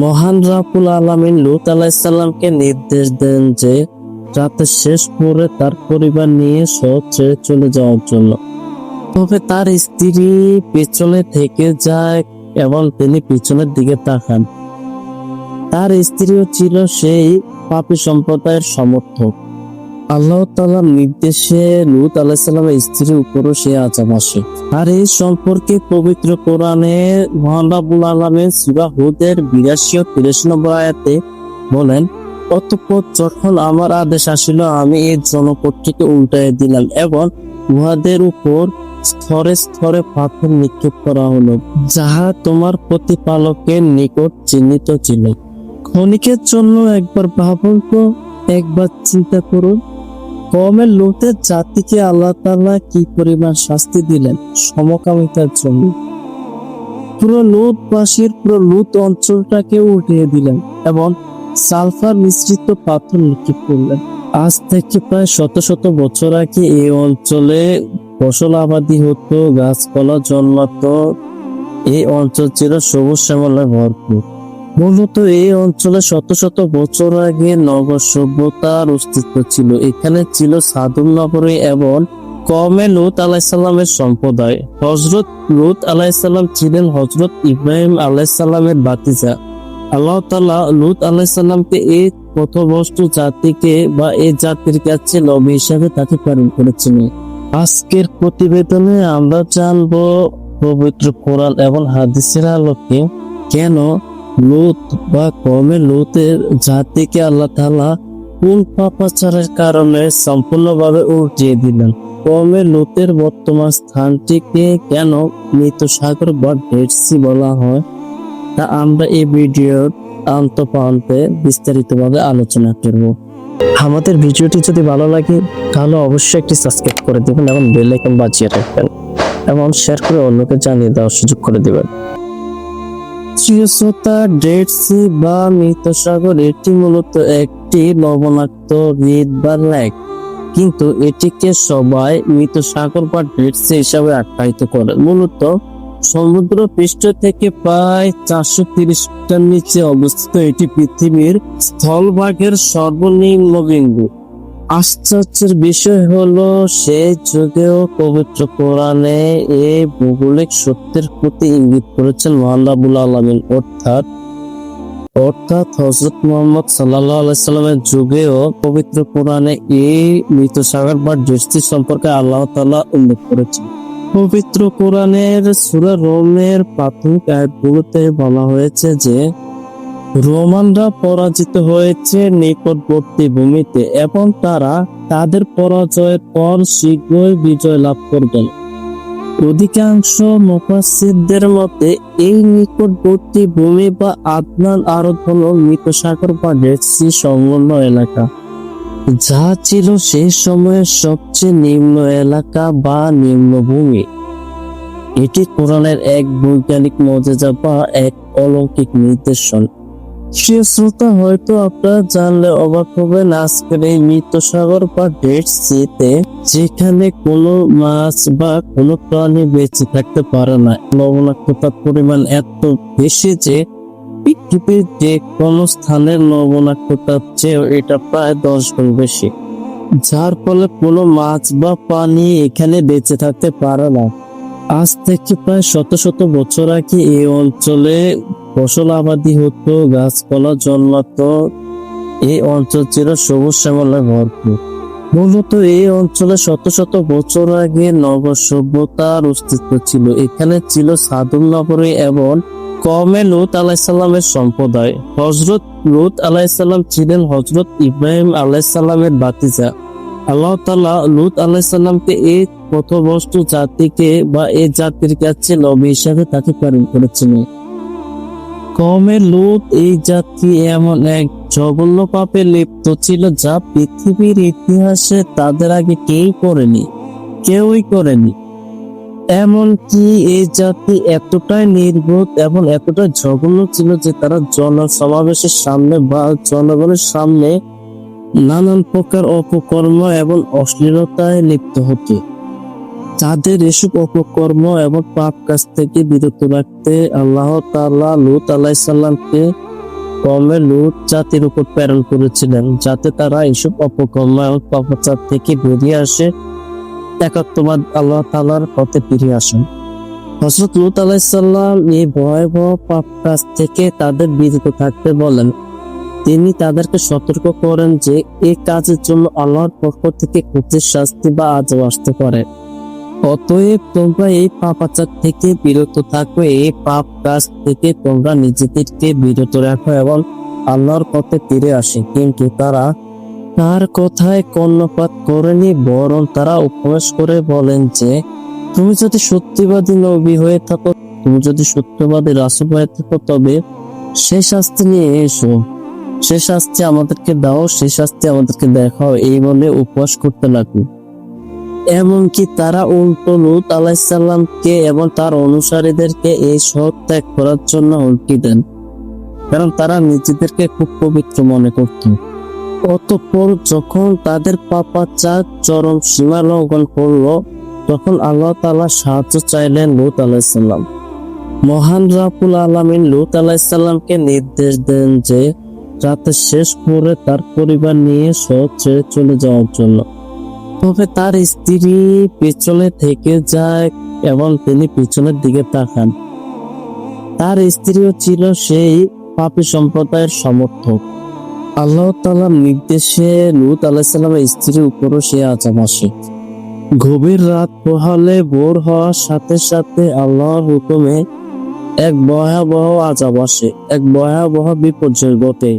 মহান রাব্বুল আলামিন লূত আলাইহিস সালামকে নির্দেশ দেন যে রাতের শেষ প্রহরে তার পরিবার নিয়ে শহর ছেড়ে চলে যাওয়ার জন্য। তবে তার স্ত্রী পেছনে থেকে যায় এবং তিনি পিছনের দিকে তাকান। তার স্ত্রীও ছিল সেই পাপী সম্প্রদায়ের সমর্থক। আল্লাহ তাআলার নির্দেশে লূত আলাইহিস সালামের স্ত্রীর উপরও সে আযাব আসে। আর এই সম্পর্কে পবিত্র কোরআনে মহান রাব্বুল আলামিন সূরা হুদের ৮২ ও ৮৩ নম্বর আয়াতে বলেন, অতঃপর যখন আমার আদেশ আসিল আমি এই জনপদটিকে উল্টাইয়া দিলাম এবং উহাদের উপর স্তরে স্তরে পাথর নিক্ষেপ করা হলো, যাহা তোমার প্রতিপালকের নিকট চিহ্নিত ছিল। ক্ষণিকের জন্য একবার ভাবুন তো, একবার চিন্তা করুন, কওমে লূতের জাতিকে আল্লাহ তাআলা কি পরিমাণ শাস্তি দিলেন সমকামিতার জন্য। পুরো লূত অঞ্চলটাকে উঠিয়ে দিলেন এবং সালফার মিশ্রিত পাথর নিক্ষেপ করলেন। আজ থেকে প্রায় শত শত বছর আগে এই অঞ্চলে ফসল আবাদি হতো, গাছপালা জন্মাতো। এই অঞ্চল ছিল সবুজ শ্যামলে ভরপুর। মূলত এই অঞ্চলে শত শত বছর আগে নগর সভ্যতার অস্তিত্ব ছিল। এখানে ছিল সাদুম নগরী এবং কওমে লূত আলাইহিস সালামের সম্প্রদায়। হযরত লূত আলাইহিস সালাম ছিলেন হযরত ইব্রাহিম আলাইহিস সালামের ভাতিজা। আল্লাহ তাআলা লূত আলাইহিস সালামকে এই পথভ্রষ্ট জাতিকে বা এই জাতির কাছে নবী হিসাবে তাকে প্রেরণ করেছিলেন। আজকের প্রতিবেদনে আমরা জানবো পবিত্র কোরআন এবং হাদিসের আলোকে কেন লূত বা কওমে লূতের জাতিকে আল্লাহ তাআলা কোন পাপাচারের কারণে সম্পূর্ণভাবে উল্টিয়ে দিলেন। কওমে লূতের বর্তমান স্থানটিকে কেন মৃত সাগর বা ডেড সি বলা হয়, তা আমরা এই ভিডিওর অন্তপ্রান্তে বিস্তারিতভাবে আলোচনা করব। আমাদের ভিডিওটি যদি ভালো লাগে তাহলে অবশ্যই একটি সাবস্ক্রাইব করে দেবেন এবং বেল আইকন বাজিয়ে রাখবেন এবং শেয়ার করে অন্যকে জানিয়ে দেওয়ার সুযোগ করে দেবেন। শ্রীয়তা ডেড সি বা মৃত সাগর এটি মূলত একটি লবণাক্ত হ্রদ বা লেক, কিন্তু এটিকে সবাই মৃত সাগর বা ডেড সি হিসাবে আখ্যায়িত করে। মূলত সমুদ্র পৃষ্ঠ থেকে প্রায় 430 মিটার নিচে অবস্থিত এটি পৃথিবীর স্থলভাগের সর্বনিম্ন বিন্দু। আশ্চর্যের বিষয় হলো সেই যুগেও পবিত্র কোরআনে এই ভৌগোলিক সত্যের প্রতি ইঙ্গিত করেছেন মহান রাব্বুল আলামিন, অর্থাৎ হযরত মুহাম্মদ সাল্লাল্লাহু আলাইহি সাল্লামের যুগেও পবিত্র কোরআনে এই মৃত সাগর বা ডেড সি সম্পর্কে আল্লাহ তাআলা উল্লেখ করেছেন। পবিত্র কোরআনের সূরা রোমের প্রাথমিক আয়াতগুলোতে বলা হয়েছে যে রোমানরা পরাজিত হয়েছে নিকটবর্তী ভূমিতে এবং তারা তাদের পরাজয়ের পর শীঘ্রই বিজয় লাভ করবেন। অধিকাংশ মুফাসসিরদের মতে এই নিকটবর্তী ভূমি বা আদনান আরব হল মৃত সাগর বা ডেড সি সংলগ্ন এলাকা, যা ছিল সেই সময়ের সবচেয়ে নিম্ন এলাকা বা নিম্নভূমি। এটি কোরআনের এক বৈজ্ঞানিক মুজিজা বা এক অলৌকিক নিদর্শন। প্রিয় শ্রোতা, হয়তো আপনারা জানলে অবাক হবেন, আজকের এই মৃত সাগর বা ডেড সিতে যেখানে কোনো মাছ বা কোনো প্রাণী বেঁচে থাকতে পারে না, লবণাক্ততার পরিমাণ এত বেশি যে পৃথিবীর যে কোনো স্থানের লবণাক্ততার চেয়ে এটা প্রায় 10 গুণ বেশি, যার ফলে কোনো মাছ বা প্রাণী এখানে বেঁচে থাকতে পারে না। আজ থেকে প্রায় শত শত বছর আগে এই অঞ্চলে ফসল আবাদি হতো, গাছপালা জন্মাতো। এই অঞ্চল ছিল সবুজ শ্যামলে ভরপুর। মূলত এই অঞ্চলে শত শত বছর আগে নগর সভ্যতার অস্তিত্ব ছিল। এখানে ছিল সাদুম নগরী এবং কওমে লূত আলাইহিস সালামের সম্প্রদায়। হযরত লূত আলাইহিস সালাম ছিলেন হযরত ইব্রাহিম আলাইহিস সালামের ভাতিজা। আল্লাহ তাআলা লূত আলাইহিস সালামকে এই পথভ্রষ্ট জাতিকে বা এই জাতির কাছে নবী হিসাবে তাকে প্রেরণ করেছিলেন। কওমে লূত এই জাতি এমন এক জঘন্য পাপে লিপ্ত ছিল যা পৃথিবীর ইতিহাসে তাদের আগে কেউই করেনি। এমনকি এই জাতি এতটাই নির্বোধ এবং এতটাই জঘন্য ছিল যে তারা জনসমাবেশের সামনে বা জনগণের সামনে নানান প্রকার অপকর্ম এবং অশ্লীলতায় লিপ্ত হতো। তাদের এসব অপকর্ম এবং পাপ কাজ থেকে বিরত রাখতে আল্লাহ তাআলা লূত আলাইহিস সালামকে কমে লুত জাতির উপর প্রেরণ করেছিলেন, যাতে তারা এইসব অপকর্ম এবং পাপাচার থেকে বেরিয়ে আসে, একাত্মবাদ আল্লাহ তাআলার পথে ফিরে আসেন। হযরত লূত আলাইহিস সালাম এই ভয়াবহ পাপ কাজ থেকে তাদের বিরত থাকতে বলেন। তিনি তাদেরকে সতর্ক করেন যে এই কাজের জন্য আল্লাহর পক্ষ থেকে কঠিন শাস্তি বা আযাব আসতে পারে। অতএব তোমরা এই পাপাচার থেকে বিরত থাকো, এই পাপ কাজ থেকে তোমরা নিজেদেরকে বিরত রাখো এবং আল্লাহর পথে ফিরে আসে। কিন্তু তারা তার কথায় কর্ণপাত করেনি, বরং তারা উপহাস করে বলেন যে, তুমি যদি সত্যবাদী নবী হয়ে থাকো, তুমি যদি সত্যবাদী রাসূল হয়ে থাকো, তবে সে শাস্তি নিয়ে এসো, সে শাস্তি আমাদেরকে দাও, সে শাস্তি আমাদেরকে দেখাও, এই বলে উপহাস করতে লাগলো। এমনকি তারা উল্টো লূত আলাইহিস সালামকে এবং তার অনুসারীদেরকে এই সৎ ত্যাগ করার জন্য হুমকি দেন, কারণ তারা নিজেদেরকে খুব পবিত্র মনে করত। অতঃপর যখন তাদের পাপাচার চরম সীমা লঙ্ঘন করলো, তখন আল্লাহ তাআলা সাহায্য চাইলেন লূত আলাইহিস সালাম। মহান রাব্বুল আলামিন লূত আলাইহিস সালামকে নির্দেশ দেন যে রাতের শেষ প্রহরে তার পরিবার নিয়ে শহর ছেড়ে চলে যাওয়ার জন্য। তবে তার স্ত্রী পিছনে থেকে যায় এবং তিনি পিছনের দিকে তাকান। তার স্ত্রীও ছিল সেই পাপী সম্প্রদায়ের সমর্থক। আল্লাহ তাআলার নির্দেশে লূত আলাইহিস সালামের স্ত্রীর উপরও সে আযাব আসে। গভীর রাত পোহালে ভোর হওয়ার সাথে সাথে আল্লাহর হুকুমে এক ভয়াবহ আযাব আসে, এক ভয়াবহ বিপর্যয় ঘটে।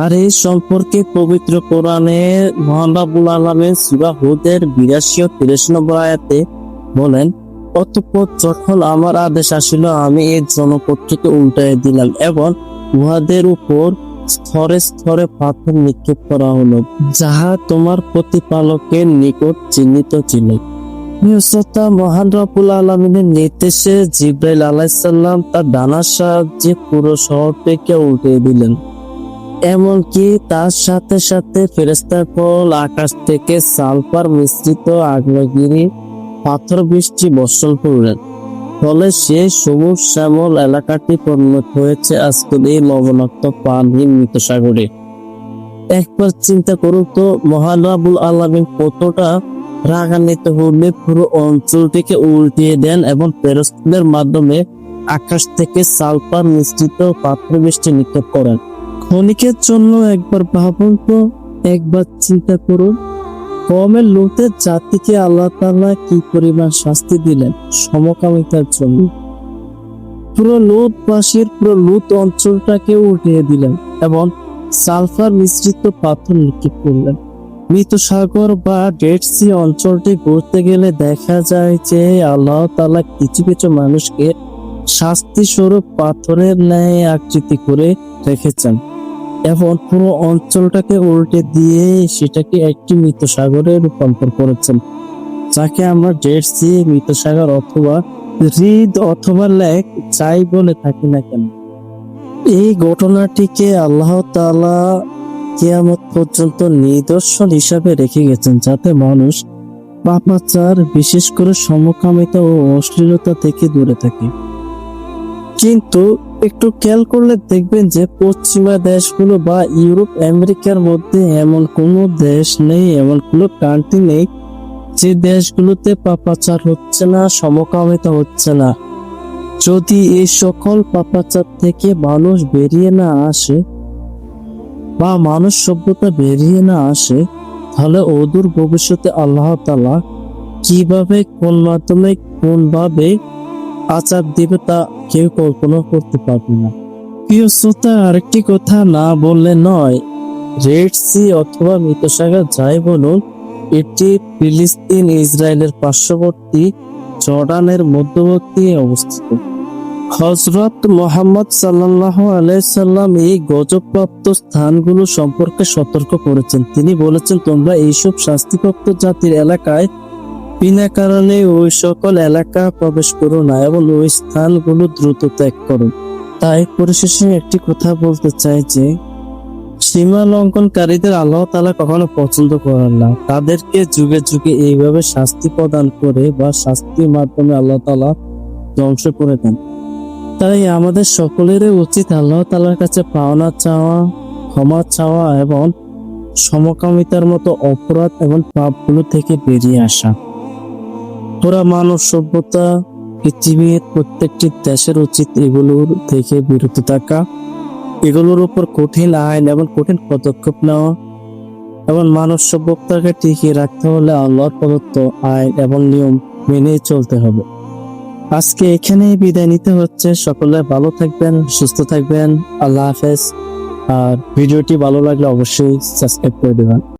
আর এই সম্পর্কে পবিত্র কোরআনে মহান রাব্বুল আলামিন সূরা হুদের ৮২ ও ৩৩ নম্বর আয়াতে বলেন, অতঃপর যখন আমার আদেশ আসিল, আমি এই জনপদটিকে উল্টাইয়া দিলাম এবং উহাদের উপর স্তরে স্তরে পাথর নিক্ষেপ করা হলো, যাহা তোমার প্রতিপালকের নিকট চিহ্নিত ছিল। মহান রাব্বুল আলামিনের নির্দেশে জিবরাইল আলাইহিস সালাম তার ডানার সাহায্যে পুরো শহরটিকে উল্টিয়ে দিলেন। এমনকি তার সাথে সাথে ফেরেশতার ফল আকাশ থেকে সালফার মিশ্রিত আগ্নেয়গিরি পাথর বৃষ্টি বর্ষণ করলেন। ফলে সে সবুজ শ্যামল এলাকাটি পরিণত হয়েছে আজকের এই লবণাক্ত পানির মৃত সাগরে। একবার চিন্তা করুন তো, মহান রাব্বুল আলামিন কতটা রাগান্বিত হলে পুরো অঞ্চলটিকে উল্টিয়ে দেন এবং ফেরেশতাদের মাধ্যমে আকাশ থেকে সালফার মিশ্রিত পাথর বৃষ্টি নিক্ষেপ করেন। ক্ষণিকের জন্য একবার ভাবুন তো, একবার চিন্তা করুন, কওমের লূতের জাতিকে আল্লাহ তাআলা কি পরিমাণ শাস্তি দিলেন সমকামিতার জন্য। পুরো লূত অঞ্চলটাকে উল্টিয়ে দিলেন এবং সালফার মিশ্রিত পাথর নিক্ষেপ করলেন। মৃত সাগর বা ডেড সি অঞ্চলটি ঘুরতে গেলে দেখা যায় যে আল্লাহ তাআলা কিছু কিছু মানুষকে শাস্তি স্বরূপ পাথরের ন্যায় আকৃতি করে রেখেছেন এবং পুরো অঞ্চলটাকে উল্টে দিয়ে সেটাকে একটি মৃত সাগরে রূপান্তর করেছেন, যাকে আমরা ডেড সি, মৃত সাগর অথবা হ্রদ অথবা লেক যাই বলে থাকি না কেন। এই ঘটনাটিকে আল্লাহ তাআলা কিয়ামত পর্যন্ত নিদর্শন হিসাবে রেখে গেছেন, যাতে মানুষ পাপাচার, বিশেষ করে সমকামিতা ও অশ্লীলতা থেকে দূরে থাকে। কিন্তু একটু খেয়াল করলে দেখবেন যে পশ্চিমা দেশগুলো বা ইউরোপ আমেরিকার মধ্যে এমন কোনো দেশ নেই, এমন কোনো কান্ট্রি নেই যে দেশগুলোতে পাপাচার হচ্ছে না, সমকামিতা হচ্ছে না। যদি এই সকল পাপাচার থেকে মানুষ বেরিয়ে না আসে বা মানুষ সভ্যতা বেরিয়ে না আসে, তাহলে অদূর ভবিষ্যতে আল্লাহ তাআলা কিভাবে, কোন মাধ্যমে, কোনভাবে আযাব দিবে তা কেউ কল্পনা করতে পারবে না। প্রিয় শ্রোতা, আরেকটি কথা না বললে নয়, রেড সি অথবা মৃত সাগর যাই বলুন, এটি ফিলিস্তিন ইসরায়েলের পার্শ্ববর্তী জর্ডানের মধ্যবর্তী অবস্থিত। হযরত মুহাম্মদ সাল্লাল্লাহু আলাইহি সাল্লাম এই গজবপ্রাপ্ত স্থানগুলো সম্পর্কে সতর্ক করেছেন। তিনি বলেছেন, তোমরা এইসব শাস্তিপ্রাপ্ত জাতির এলাকায় বিনা কারণে ওই সকল এলাকা প্রবেশ করো না এবং ওই স্থানগুলো দ্রুত ত্যাগ করো। তাই পরিশেষে একটি কথা বলতে চাই যে সীমা লঙ্ঘনকারীদের আল্লাহ তাআলা কখনো পছন্দ করেন না। তাদেরকে যুগে যুগে এইভাবে শাস্তি প্রদান করে বা শাস্তির মাধ্যমে আল্লাহ তাআলা ধ্বংস করে দেন। তাই আমাদের সকলেরই উচিত আল্লাহ তাআলার কাছে পাওনা চাওয়া, ক্ষমা চাওয়া এবং সমকামিতার মতো অপরাধ এবং পাপগুলো থেকে বেরিয়ে আসা। পুরা মানব সভ্যতা, পৃথিবীর প্রত্যেকটি দেশের উচিত এগুলোর থেকে বিরত থাকা, এগুলোর উপর কঠিন আইন এবং কঠিন পদক্ষেপ নেওয়া এবং মানব সভ্যতাকে টিকিয়ে রাখতে হলে আল্লাহর প্রদত্ত আইন এবং নিয়ম মেনে চলতে হবে। আজকে এখানেই বিদায় নিতে হচ্ছে। সকলে ভালো থাকবেন, সুস্থ থাকবেন। আল্লাহ হাফেজ। আর ভিডিওটি ভালো লাগলে অবশ্যই সাবস্ক্রাইব করে দেবেন।